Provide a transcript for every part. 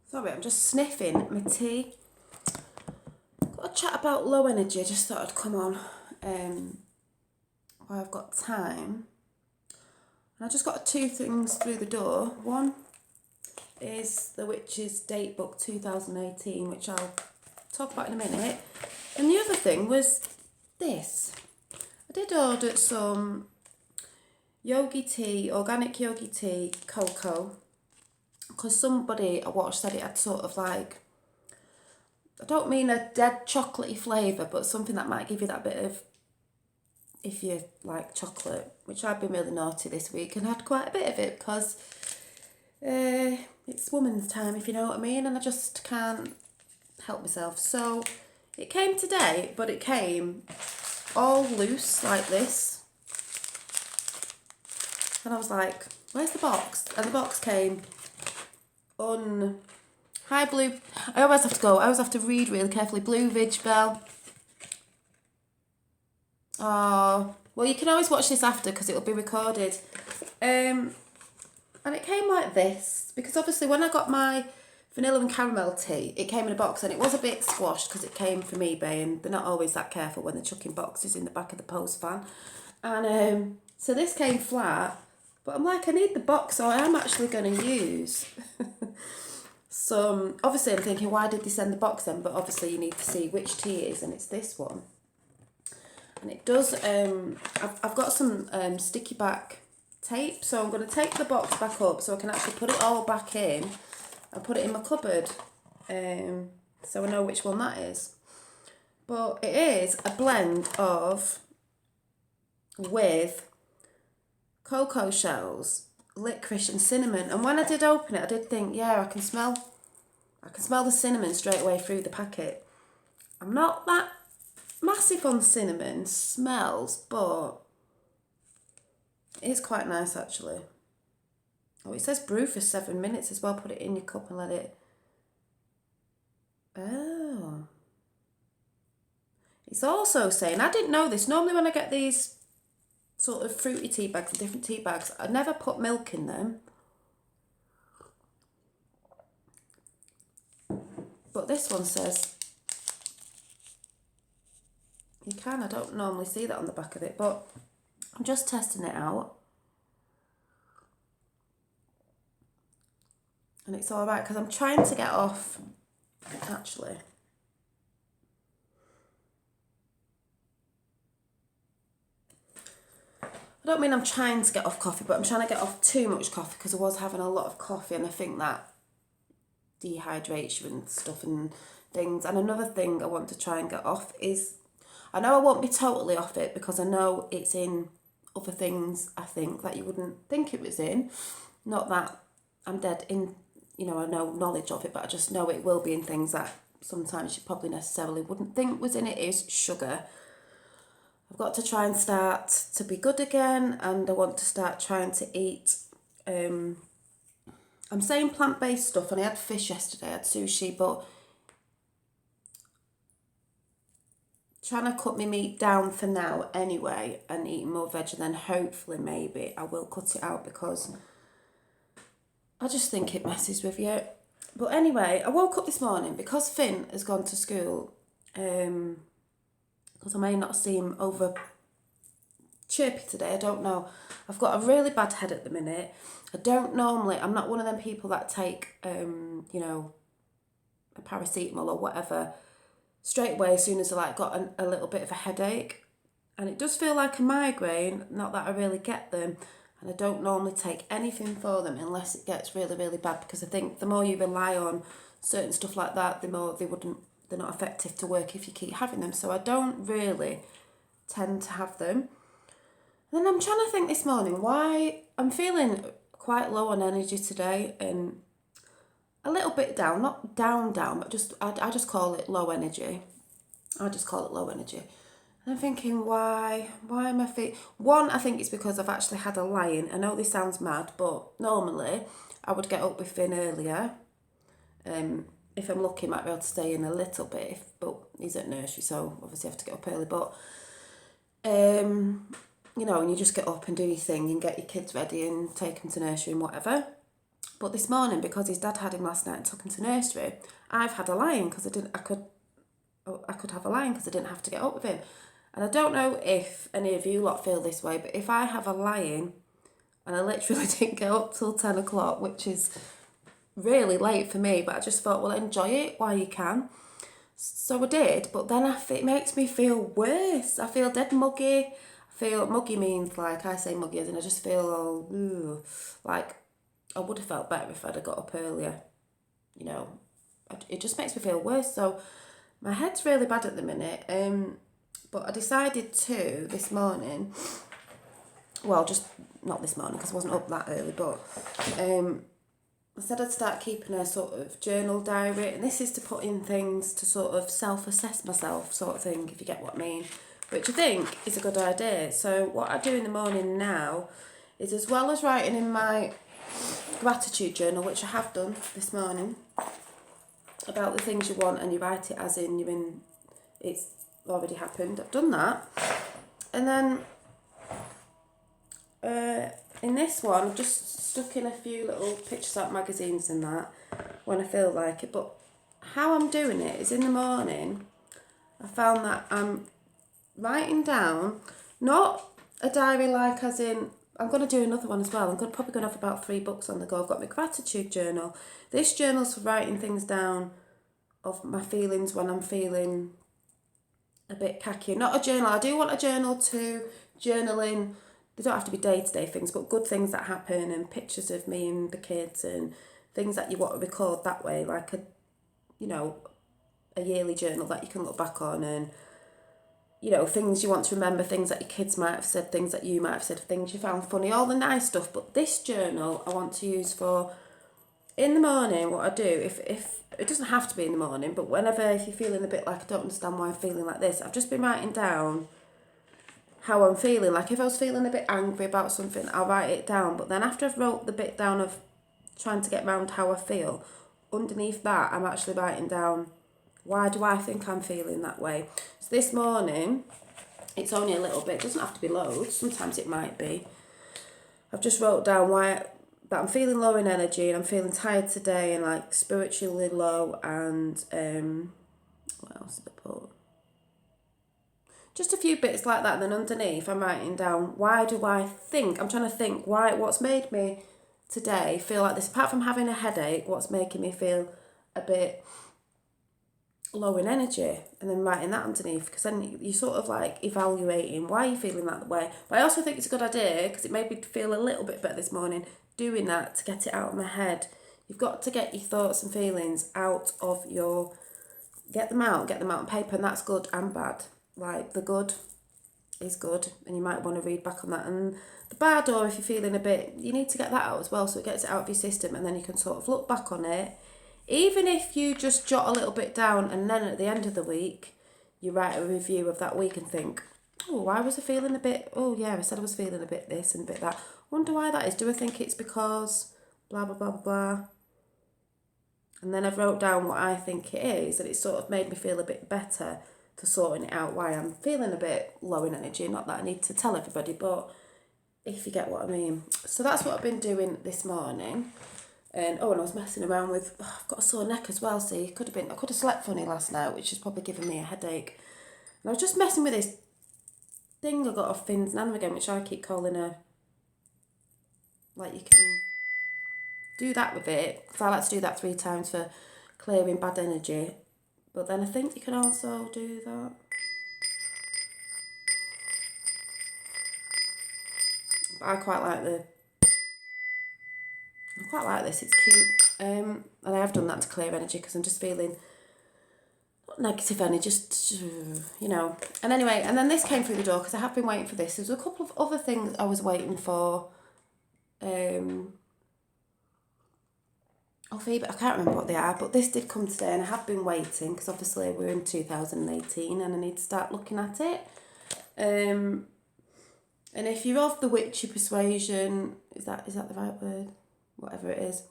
Sorry, I'm just sniffing my tea. Got a chat about low energy, just thought I'd come on while I've got time. And I just got two things through the door. One is the Witch's Datebook 2018, which I'll talk about in a minute. And the other thing was this. I did order some yogi tea, organic yogi tea, cocoa, because somebody I watched said it had sort of like, I don't mean a dead chocolatey flavour, but something that might give you that bit of, if you like chocolate, which I've been really naughty this week and had quite a bit of it because it's woman's time, if you know what I mean, and I just can't help myself. So it came today, but it came all loose like this. And I was like, where's the box? And the box came Hi Blue. I always have to read really carefully. Blue Ridge Bell. Oh, well, you can always watch this after because it'll be recorded. And it came like this because obviously when I got my vanilla and caramel tea, it came in a box and it was a bit squashed because it came from eBay and they're not always that careful when they're chucking boxes in the back of the post van. And so this came flat, but I'm like, I need the box, so I am actually going to use some. Obviously, I'm thinking, why did they send the box then? But obviously, you need to see which tea it is, and it's this one. And it does. I've got some sticky back tape, so I'm going to take the box back up so I can actually put it all back in and put it in my cupboard, so I know which one that is. But it is a blend of with cocoa shells, licorice and cinnamon. And when I did open it, I did think, yeah, I can smell the cinnamon straight away through the packet. I'm not that massive on cinnamon smells, but it's quite nice actually. Oh, it says brew for 7 minutes as well. Put it in your cup and let it. Oh. It's also saying, I didn't know this. Normally when I get these sort of fruity tea bags and different tea bags, I never put milk in them. But this one says you can. I don't normally see that on the back of it, but I'm just testing it out. And it's all right because I'm trying to get off, actually. I don't mean I'm trying to get off coffee, but I'm trying to get off too much coffee because I was having a lot of coffee and I think that dehydrates you and stuff and things. And another thing I want to try and get off is, I know I won't be totally off it because I know it's in other things, I think, that you wouldn't think it was in. Not that I'm dead in, I know knowledge of it, but I just know it will be in things that sometimes you probably necessarily wouldn't think was in it, is sugar. I've got to try and start to be good again, and I want to start trying to eat, I'm saying plant-based stuff, and I had fish yesterday, I had sushi, but trying to cut my meat down for now anyway and eat more veg, and then hopefully maybe I will cut it out because I just think it messes with you. But anyway, I woke up this morning because Finn has gone to school, because I may not seem over chirpy today, I don't know. I've got a really bad head at the minute. I'm not one of them people that take, a paracetamol or whatever straight away as soon as I got a little bit of a headache. And it does feel like a migraine, not that I really get them. And I don't normally take anything for them unless it gets really, really bad, because I think the more you rely on certain stuff like that, the more they're not effective to work if you keep having them. So I don't really tend to have them. And then I'm trying to think this morning why I'm feeling quite low on energy today and a little bit down, not down, but just, I just call it low energy. And I'm thinking, why am I feeling... One, I think it's because I've actually had a lie-in. I know this sounds mad, but normally I would get up with Finn earlier. If I'm lucky, I might be able to stay in a little bit, but he's at nursery, so obviously I have to get up early. But, and you just get up and do your thing and get your kids ready and take them to nursery and whatever. But this morning, because his dad had him last night and took him to nursery, I've had a lie-in because I could have a lie-in because I didn't have to get up with him. And I don't know if any of you lot feel this way, but if I have a lie-in and I literally didn't get up till 10 o'clock, which is really late for me, but I just thought, well, enjoy it while you can. So I did, but then it makes me feel worse. I feel dead muggy. Muggy means, like, I say muggy as in I just feel all, like I would have felt better if I'd have got up earlier. You know, it just makes me feel worse. So my head's really bad at the minute. But I decided to this morning, well, just not this morning because I wasn't up that early, but I said I'd start keeping a sort of journal diary, and this is to put in things to sort of self-assess myself sort of thing, if you get what I mean, which I think is a good idea. So what I do in the morning now is, as well as writing in my gratitude journal, which I have done this morning, about the things you want, and you write it as in it's already happened. I've done that. And then in this one, I've just stuck in a few little pictures out of magazines and that when I feel like it. But how I'm doing it is, in the morning, I found that I'm writing down, not a diary like as in, I'm going to do another one as well. I'm probably going to have about 3 books on the go. I've got my gratitude journal. This journal's for writing things down of my feelings when I'm feeling a bit cacky. Not a journal. I do want a journal to journaling. They don't have to be day-to-day things, but good things that happen, and pictures of me and the kids, and things that you want to record that way, like a yearly journal that you can look back on, and things you want to remember, things that your kids might have said, things that you might have said, things you found funny, all the nice stuff. But this journal I want to use for in the morning. What I do, if it doesn't have to be in the morning, but if you're feeling a bit like, I don't understand why I'm feeling like this, I've just been writing down how I'm feeling. Like, if I was feeling a bit angry about something, I'll write it down. But then after I've wrote the bit down of trying to get round how I feel, underneath that I'm actually writing down, why do I think I'm feeling that way. So this morning, it's only a little bit, it doesn't have to be loads, sometimes it might be. I've just wrote down that I'm feeling low in energy, and I'm feeling tired today, and like spiritually low, and what else did I put? Just a few bits like that. And then underneath I'm writing down, why do I think, I'm trying to think what's made me today feel like this, apart from having a headache, what's making me feel a bit low in energy, and then writing that underneath, because then you're sort of like evaluating why you're feeling that way. But I also think it's a good idea, because it made me feel a little bit better this morning, doing that to get it out of my head. You've got to get your thoughts and feelings out of get them out on paper, and that's good and bad. Like, the good is good, and you might want to read back on that, and the bad, or if you're feeling a bit, you need to get that out as well, so it gets it out of your system, and then you can sort of look back on it. Even if you just jot a little bit down, and then at the end of the week you write a review of that week and think, oh, why was I feeling a bit, oh yeah, I said I was feeling a bit this and a bit that, wonder why that is, do I think it's because blah blah blah blah blah. And then I've wrote down what I think it is, and it sort of made me feel a bit better for sorting it out, why I'm feeling a bit low in energy. Not that I need to tell everybody, but if you get what I mean. So that's what I've been doing this morning. And I was messing around with, I've got a sore neck as well, see, I could have slept funny last night, which is probably giving me a headache. And I was just messing with this thing I got off Finn's Nan again, which I keep calling like, you can do that with it, because I like to do that 3 times for clearing bad energy. But then I think you can also do that. But I quite like this, it's cute. And I have done that to clear energy, because I'm just feeling not negative energy, just, And anyway, and then this came through the door, because I have been waiting for this. There's a couple of other things I was waiting for. Phoebe, I can't remember what they are, but this did come today, and I have been waiting, because obviously we're in 2018 and I need to start looking at it. And if you're of the witchy persuasion, is that the right word? Whatever it is.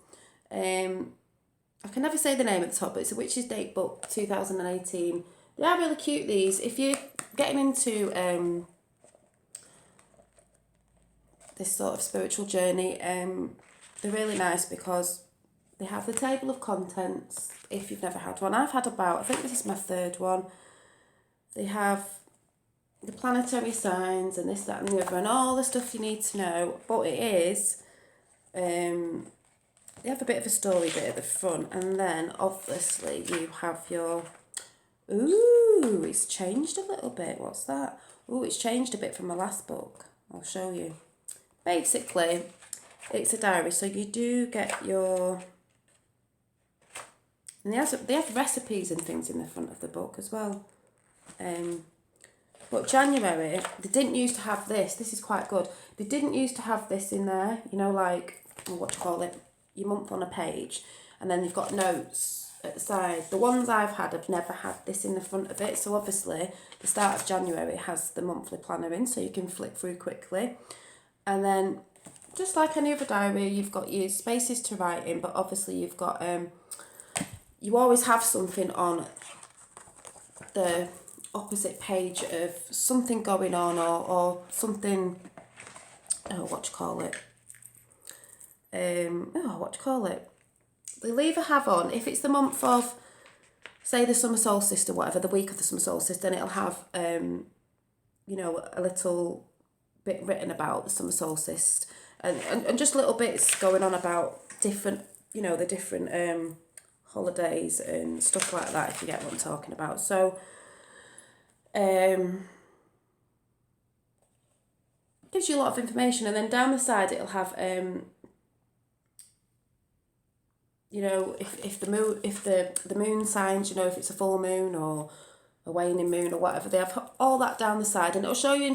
I can never say the name at the top, but it's a Witch's Date book 2018. They are really cute, these. If you're getting into this sort of spiritual journey, they're really nice because they have the table of contents if you've never had one. I've had about, I think this is my third one. They have the planetary signs and this, that and the other and all the stuff you need to know. But it is, they have a bit of a story bit at the front, and then obviously you have your, ooh, it's changed a little bit. What's that? Ooh, it's changed a bit from my last book. I'll show you. Basically, it's a diary, so you do get your, and they have recipes and things in the front of the book as well. But January, they didn't used to have this. This is quite good. They didn't used to have this in there, you know, like, what do you call it, your month on a page. And then you've got notes at the side. The ones I've had have never had this in the front of it. So obviously, the start of January has the monthly planner in, so you can flick through quickly. And then, just like any other diary, you've got your spaces to write in, but obviously you've got, you always have something on the opposite page of something going on or something, what do you call it, they'll either have on, if it's the month of, say, the summer solstice or whatever, the week of the summer solstice, then it'll have, you know, a little bit written about the summer solstice and just little bits going on about different, you know, the different holidays and stuff like that, if you get what I'm talking about. So gives you a lot of information, and then down the side it'll have you know, if the moon, if the moon signs, you know, if it's a full moon or a waning moon or whatever, they have all that down the side, and it'll show you in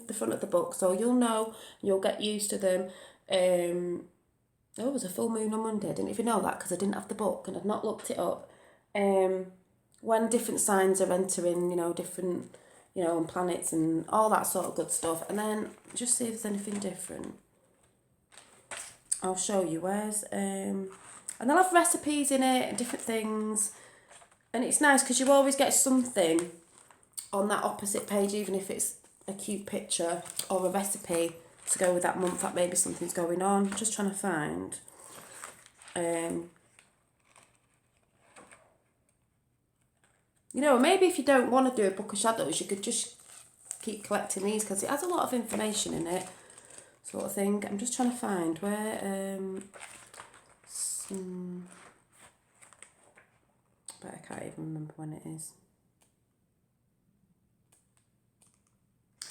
the front of the book, so you'll know, you'll get used to them. Oh, it was a full moon on Monday. I didn't even know that because I didn't have the book and I'd not looked it up. When different signs are entering, you know, different, you know, and planets and all that sort of good stuff. And then just see if there's anything different. I'll show you. Where's, and they'll have recipes in it and different things. And it's nice because you always get something on that opposite page, even if it's a cute picture or a recipe to go with that month, that maybe something's going on. Just trying to find. You know, maybe if you don't want to do a book of shadows, you could just keep collecting these because it has a lot of information in it, sort of thing. I'm just trying to find where, but I can't even remember when it is.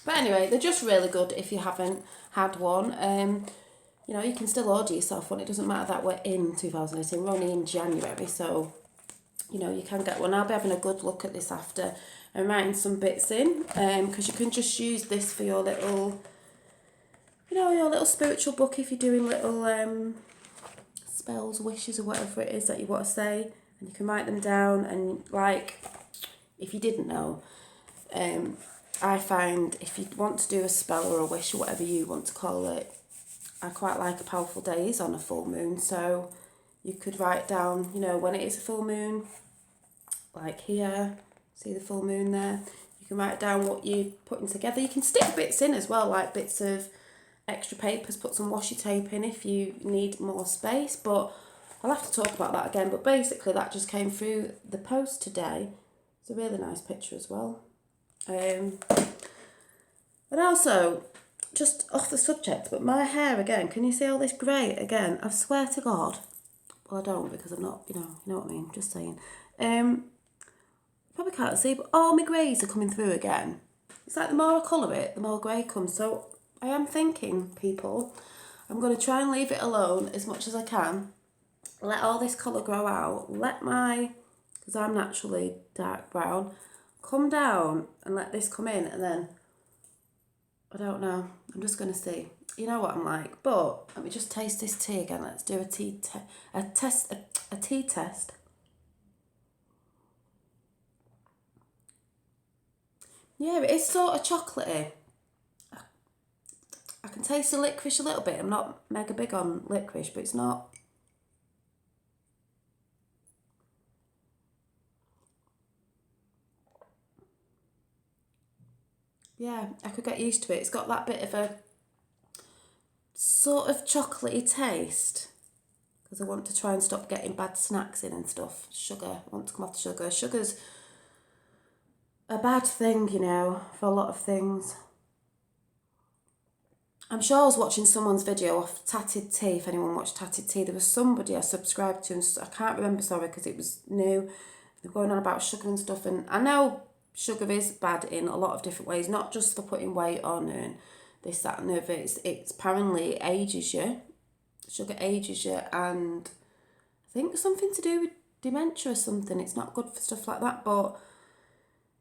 But anyway, they're just really good if you haven't had one. You know, you can still order yourself one. It doesn't matter that we're in 2018. We're only in January, so, you know, you can get one. I'll be having a good look at this after and writing some bits in, because you can just use this for your little, you know, your little spiritual book if you're doing little spells, wishes or whatever it is that you want to say, and you can write them down. And like, if you didn't know, I find if you want to do a spell or a wish or whatever you want to call it, I quite like a powerful days on a full moon. So you could write down, you know, when it is a full moon, like here, see the full moon there. You can write down what you're putting together. You can stick bits in as well, like bits of extra papers, put some washi tape in if you need more space. But I'll have to talk about that again. But basically that just came through the post today. It's a really nice picture as well. And also, just off the subject, but my hair again, can you see all this grey again? I swear to God. Well, I don't because I'm not, you know what I mean, just saying. Probably can't see, but all my greys are coming through again. It's like the more I colour it, the more grey comes. So I am thinking, people, I'm going to try and leave it alone as much as I can. Let all this colour grow out. Let my, because I'm naturally dark brown, come down and let this come in, and then, I don't know, I'm just going to see. You know what I'm like. But let me just taste this tea again. Let's do a tea test. Yeah, it is sort of chocolatey. I can taste the licorice a little bit. I'm not mega big on licorice, but it's not. Yeah, I could get used to it. It's got that bit of a sort of chocolatey taste, because I want to try and stop getting bad snacks in and stuff. Sugar, I want to come off the sugar. Sugar's a bad thing, you know, for a lot of things. I'm sure I was watching someone's video of Tatted Tea, if anyone watched Tatted Tea. There was somebody I subscribed to, and I can't remember, sorry, because it was new. They were going on about sugar and stuff, and I know sugar is bad in a lot of different ways, not just for putting weight on and this, that and the other. It's apparently ages you. Sugar ages you, and I think something to do with dementia or something. It's not good for stuff like that, but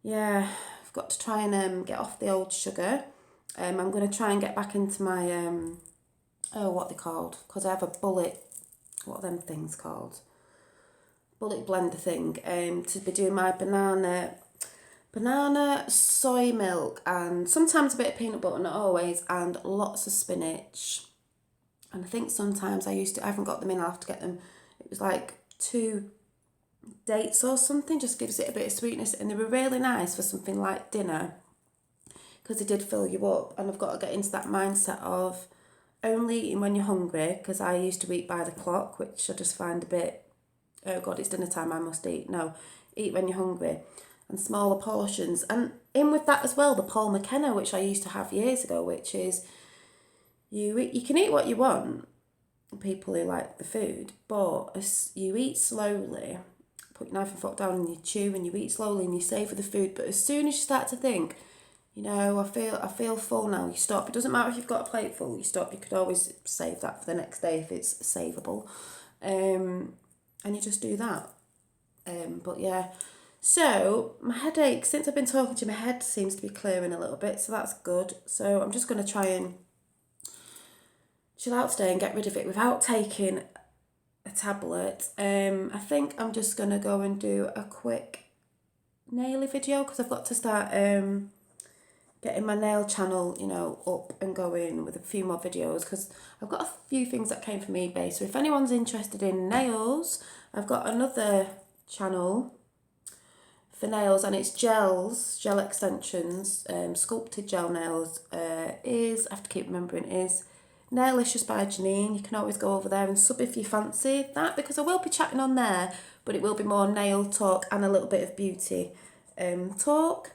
yeah, I've got to try and get off the old sugar. I'm going to try and get back into my, what are they called? Because I have a bullet, what are them things called? Bullet blender thing, to be doing my banana, soy milk, and sometimes a bit of peanut butter, not always, and lots of spinach. And I think sometimes I haven't got them in, I'll have to get them. It was like 2 dates or something, just gives it a bit of sweetness, and they were really nice for something like dinner, because they did fill you up. And I've got to get into that mindset of only eating when you're hungry, because I used to eat by the clock, which I just find a bit, oh God, it's dinner time, I must eat. No, eat when you're hungry, and smaller portions. And in with that as well, the Paul McKenna, which I used to have years ago, which is you can eat what you want, people who like the food, but you eat slowly, put your knife and fork down and you chew and you eat slowly and you savour the food. But as soon as you start to think, you know, I feel full now, you stop. It doesn't matter if you've got a plate full, you stop. You could always save that for the next day if it's savable. And you just do that. But yeah, so my headache, since I've been talking to you, my head seems to be clearing a little bit, so that's good. So I'm just going to try and chill out today and get rid of it without taking a tablet. I think I'm just going to go and do a quick naily video, because I've got to start getting my nail channel, you know, up and going with a few more videos, because I've got a few things that came from eBay. So if anyone's interested in nails, I've got another channel for nails, and it's gel extensions, sculpted gel nails. I have to keep remembering, is Nailicious by Janine. You can always go over there and sub if you fancy that, because I will be chatting on there, but it will be more nail talk and a little bit of beauty talk.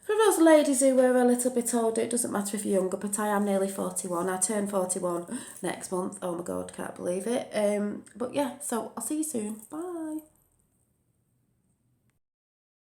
For those ladies who are a little bit older, it doesn't matter if you're younger, but I am nearly 41. I turn 41 next month. Oh my God, can't believe it. But yeah, so I'll see you soon. Bye.